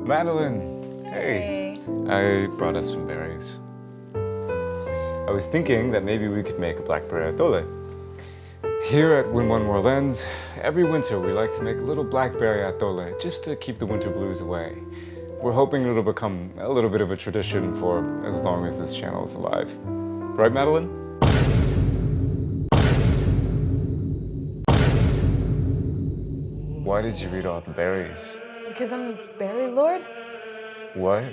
Madeline, hey. I brought us some berries. I was thinking that maybe we could make a blackberry atole. Here at Win One World Ends, every winter we like to make a little blackberry atole just to keep the winter blues away. We're hoping it'll become a little bit of a tradition for as long as this channel is alive. Right, Madeline? Why did you read all the berries? Because I'm the berry lord? What?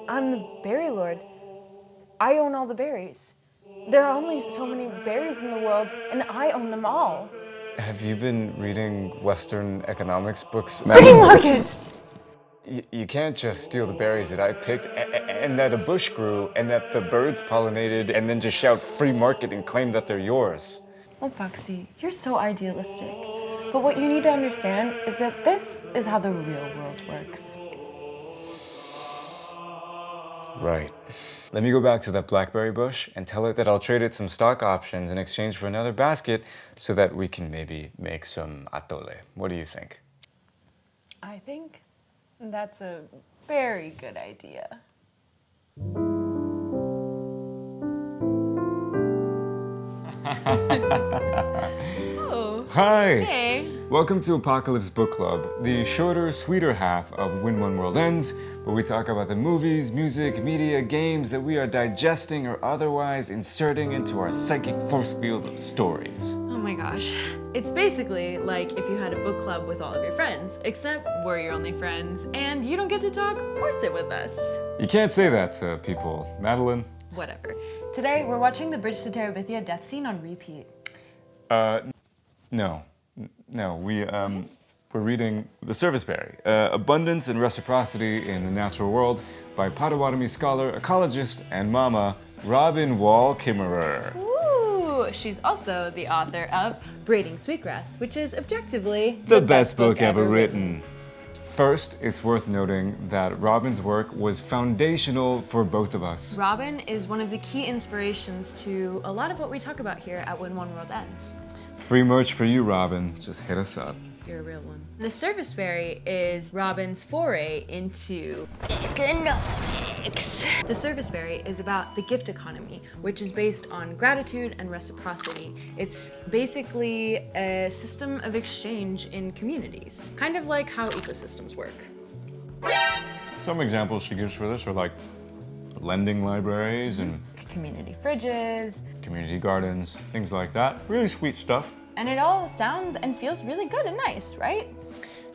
I'm the berry lord. I own all the berries. There are only so many berries in the world, and I own them all. Have you been reading Western economics books? Free market! You can't just steal the berries that I picked and that a bush grew and that the birds pollinated and then just shout free market and claim that they're yours. Well, Paxti, you're so idealistic. But what you need to understand is that this is how the real world works. Right. Let me go back to that blackberry bush and tell it that I'll trade it some stock options in exchange for another basket so that we can maybe make some atole. What do you think? I think that's a very good idea. Oh. Hi! Hey! Welcome to Apocalypse Book Club, the shorter, sweeter half of Win One World Ends, where we talk about the movies, music, media, games that we are digesting or otherwise inserting into our psychic force field of stories. Oh my gosh. It's basically like if you had a book club with all of your friends, except we're your only friends, and you don't get to talk or sit with us. You can't say that to people, Madeline. Whatever. Today, we're watching the Bridge to Terabithia death scene on repeat. No, we're reading The Serviceberry, Abundance and Reciprocity in the Natural World by Potawatomi scholar, ecologist, and mama, Robin Wall Kimmerer. Ooh, she's also the author of Braiding Sweetgrass, which is objectively The best book ever written. First, it's worth noting that Robin's work was foundational for both of us. Robin is one of the key inspirations to a lot of what we talk about here at When One World Ends. Free merch for you, Robin. Just hit us up. You're a real one. The Serviceberry is Robin's foray into economics. The Serviceberry is about the gift economy, which is based on gratitude and reciprocity. It's basically a system of exchange in communities, kind of like how ecosystems work. Some examples she gives for this are like lending libraries and Community fridges. community gardens, things like that. Really sweet stuff. And it all sounds and feels really good and nice, right?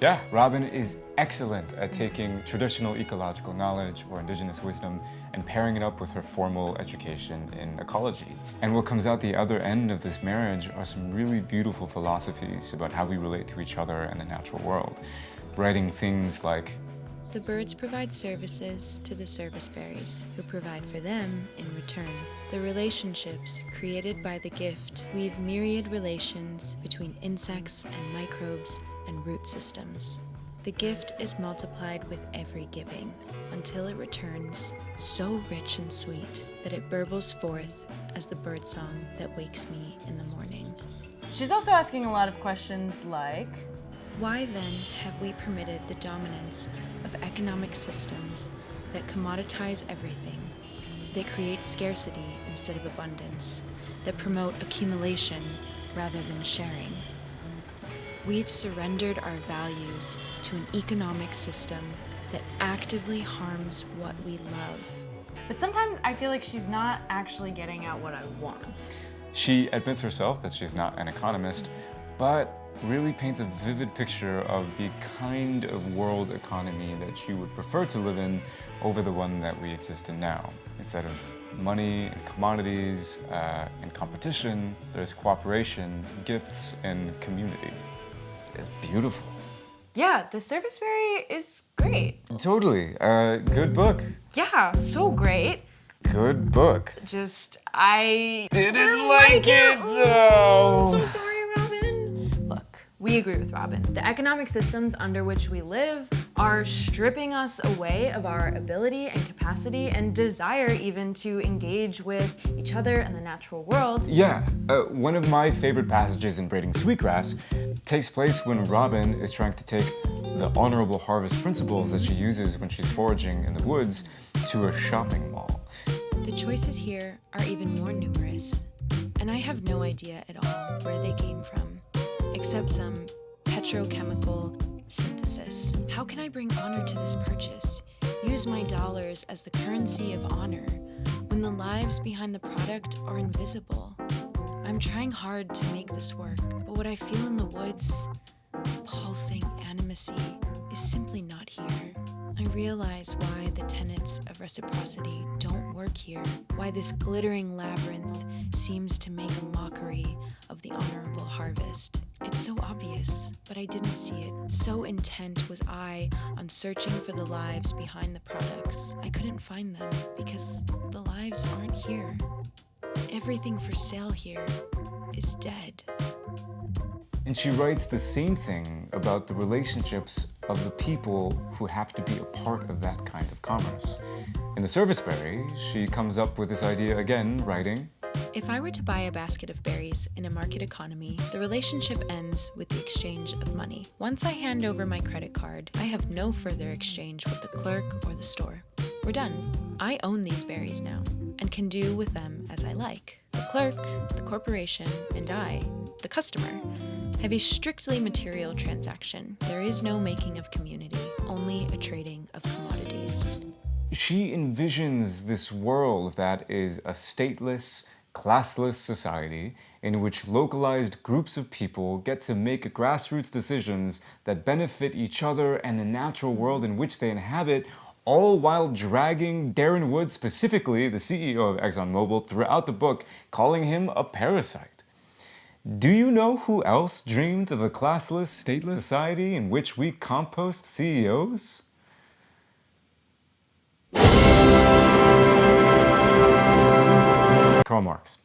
Yeah, Robin is excellent at taking traditional ecological knowledge or indigenous wisdom and pairing it up with her formal education in ecology. And what comes out the other end of this marriage are some really beautiful philosophies about how we relate to each other and the natural world. Writing things like, the birds provide services to the serviceberries, who provide for them in return. The relationships created by the gift weave myriad relations between insects and microbes and root systems. The gift is multiplied with every giving, until it returns so rich and sweet that it burbles forth as the birdsong that wakes me in the morning. She's also asking a lot of questions like, why then have we permitted the dominance of economic systems that commoditize everything, that create scarcity instead of abundance, that promote accumulation rather than sharing? We've surrendered our values to an economic system that actively harms what we love. but sometimes I feel like she's not actually getting at what I want. she admits herself that she's not an economist, but really paints a vivid picture of the kind of world economy that she would prefer to live in over the one that we exist in now. Instead of money and commodities and competition, there's cooperation, gifts, and community. It's beautiful. Yeah, the Serviceberry is great. Totally. Good book. Yeah, so great. Good book. Just, I Didn't like it though. So sorry, Robin. Look, we agree with Robin. The economic systems under which we live are stripping us away of our ability and capacity and desire even to engage with each other and the natural world. Yeah, one of my favorite passages in Braiding Sweetgrass takes place when Robin is trying to take the honorable harvest principles that she uses when she's foraging in the woods to a shopping mall. The choices here are even more numerous, and I have no idea at all where they came from, except some petrochemical synthesis. How can I bring honor to this purchase? Use my dollars as the currency of honor when the lives behind the product are invisible. I'm trying hard to make this work, but what I feel in the woods, pulsing animacy, is simply not here. I realize why the tenets of reciprocity don't work here, why this glittering labyrinth seems to make a mockery of the honorable harvest. It's so obvious, but I didn't see it. So intent was I on searching for the lives behind the products. I couldn't find them because the lives aren't here. Everything for sale here is dead. And she writes the same thing about the relationships of the people who have to be a part of that kind of commerce. In the Serviceberry, she comes up with this idea again, writing, If I were to buy a basket of berries in a market economy, the relationship ends with the exchange of money. Once I hand over my credit card, I have no further exchange with the clerk or the store. We're done. I own these berries now and can do with them as I like. The clerk, the corporation, and I, the customer, have a strictly material transaction. There is no making of community, only a trading of commodities. She envisions this world that is a stateless, classless society in which localized groups of people get to make grassroots decisions that benefit each other and the natural world in which they inhabit, all while dragging Darren Wood, specifically the CEO of ExxonMobil, throughout the book, calling him a parasite. Do you know who else dreamed of a classless, stateless society in which we compost CEOs? Karl Marx.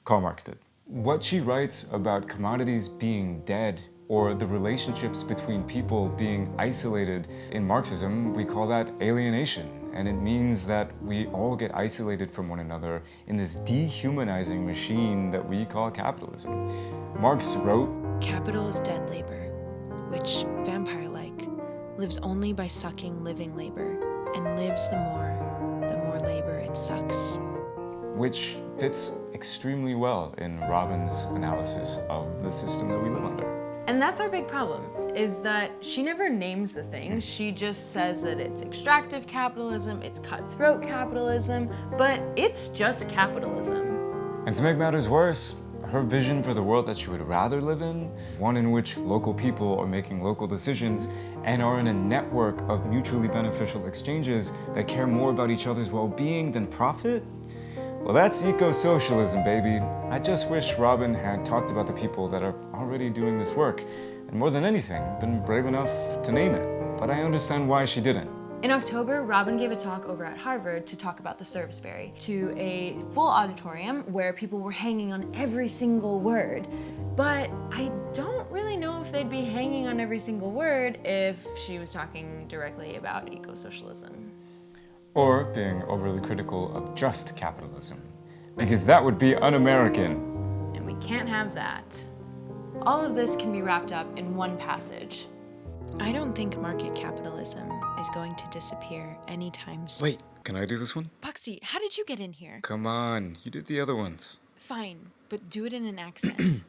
Karl Marx did. What she writes about commodities being dead or the relationships between people being isolated, in Marxism, we call that alienation. And it means that we all get isolated from one another in this dehumanizing machine that we call capitalism. Marx wrote, Capital is dead labor, which, vampire-like, lives only by sucking living labor, and lives the more labor it sucks. which fits extremely well in Robin's analysis of the system that we live under. And that's our big problem, is that she never names the thing. She just says that it's extractive capitalism, it's cutthroat capitalism, but it's just capitalism. And to make matters worse, her vision for the world that she would rather live in, one in which local people are making local decisions and are in a network of mutually beneficial exchanges that care more about each other's well-being than profit, well, that's eco-socialism, baby. I just wish Robin had talked about the people that are already doing this work, and more than anything, been brave enough to name it. But I understand why she didn't. In October, Robin gave a talk over at Harvard to talk about the Serviceberry to a full auditorium where people were hanging on every single word. But I don't really know if they'd be hanging on every single word if she was talking directly about eco-socialism. Or being overly critical of just capitalism, because that would be un-American. And we can't have that. All of this can be wrapped up in one passage. I don't think market capitalism is going to disappear anytime soon. Wait, can I do this one? Paxti, how did you get in here? Come on, you did the other ones. Fine, but do it in an accent.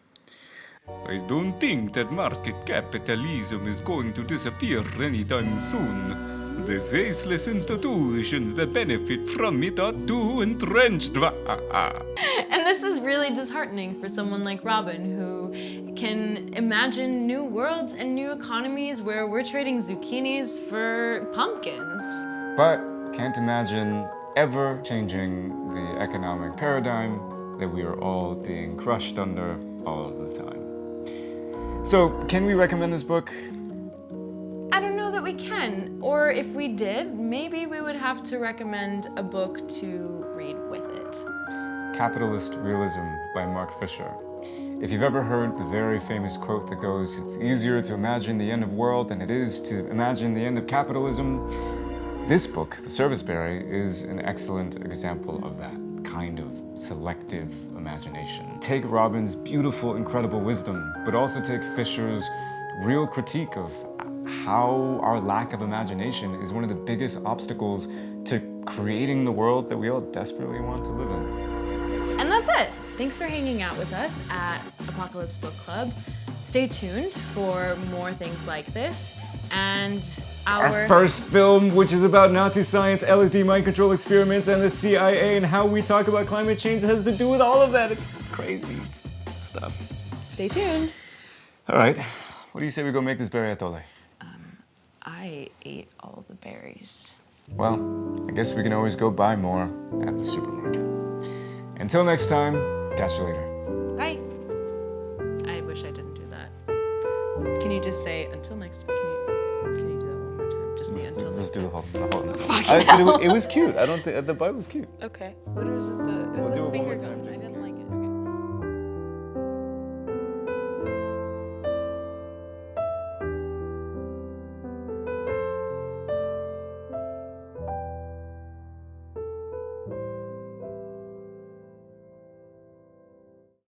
I don't think that market capitalism is going to disappear anytime soon. The faceless institutions that benefit from it are too entrenched. And this is really disheartening for someone like Robin, who can imagine new worlds and new economies where we're trading zucchinis for pumpkins. But can't imagine ever changing the economic paradigm that we are all being crushed under all of the time. So, can we recommend this book? I don't know that we can, or if we did, maybe we would have to recommend a book to read with it. Capitalist Realism by Mark Fisher. If you've ever heard the very famous quote that goes, "It's easier to imagine the end of the world than it is to imagine the end of capitalism," this book, The Serviceberry, is an excellent example of that. kind of selective imagination. Take Robin's beautiful, incredible wisdom, but also take Fisher's real critique of how our lack of imagination is one of the biggest obstacles to creating the world that we all desperately want to live in. And that's it. Thanks for hanging out with us at Apocalypse Book Club. Stay tuned for more things like this and Our first film, which is about Nazi science, LSD mind control experiments, and the CIA, and how we talk about climate change has to do with all of that. It's crazy stuff. Stay tuned. All right, what do you say we go make this berry atole? I ate all the berries. Well, I guess we can always go buy more at the supermarket. Until next time, catch you later. Bye. I wish I didn't do that. Can you just say until next time? Can you do that one more time? Just the until Let's next do the time. whole. It was cute. I don't think the bite was cute. Okay. But it was just a We'll do it one finger more time. gun. I Just didn't